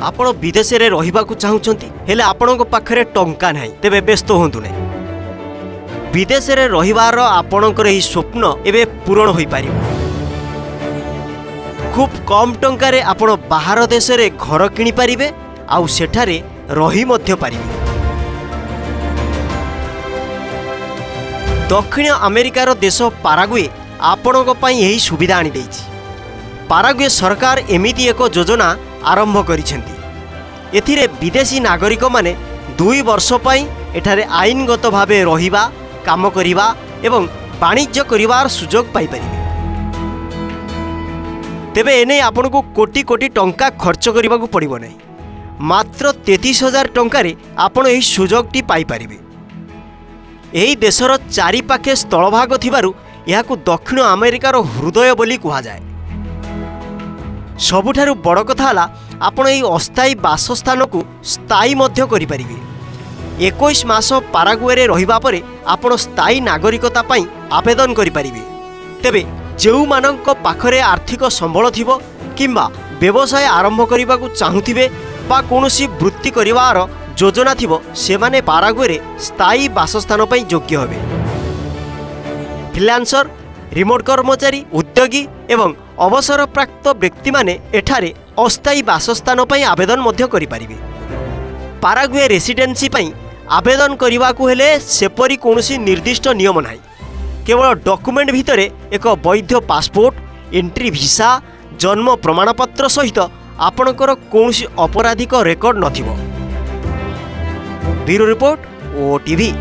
आपण विदेश रे रहिबा को चाहुचंती हेले आपणक पाखरे टंका नाही तेबे व्यस्त होंतु नै। विदेश रे रहिबार आपणकर एही स्वप्न एबे पूरण होई पारिबो। खूब कम टंका रे आपण बाहर देश रे घर किनि पारिबे आउ सेठारे रही मध्य पारिबे। दक्षिण अमेरिकार देश पाराग्वे आपणक पई एही सुविधा आनी दैछि। पाराग्वे सरकार एमिति एक योजना आरंभ करिसेंती। एथिरे विदेशी नागरिक माने 2 वर्ष पई एठारे आईनगत भावे रहिबा काम करिबा एवं वाणिज्य करिवार सुजोग पाई परिबे। तेबे एने आपनको कोटी कोटी टंका खर्च करने को पड़ो नहीं। मात्र 33,000 टंकार आपण एही सुजोगटी पाई परिबे। एही देशर चारिपाखे स्थलभाग थिबारु याकु दक्षिण अमेरिकार हृदय बोली कहा जाए। सबुठारु बड़ कथा हला आपण एही अस्थायी बासस्थान को स्थायी मध्य करि परिबे। 21 मास पाराग्वे रे रहिबा परे आपण स्थायी नागरिकता पई आवेदन करि परिबे। तेबे जेउ मानक पाखरे आर्थिक संबल थिबो किंबा व्यवसाय आरंभ करने को चाहूथिबे बा कोनोसी वृत्ति करिवार योजना थिबो से माने पाराग्वे रे स्थायी बासस्थान पई योग्य होबे। फ्रीलांसर, रिमोट कर्मचारी, उद्योगी एवं अवसरप्राप्त व्यक्ति माने एठारे अस्थायी बासस्थान पई आवेदन मध्य करि पारिबे। पाराग्वे रेसिडेंसी पई आवेदन करने को हेले सेपरी कोनोसी निर्दिष्ट नियम नाही। केवल डॉक्यूमेंट भितरे एक वैध पासपोर्ट, एंट्री वीसा, जन्म प्रमाणपत्र सहित आपणकर कौनसी अपराधिक रेकर्ड नथिबो। Bureau report, OTV.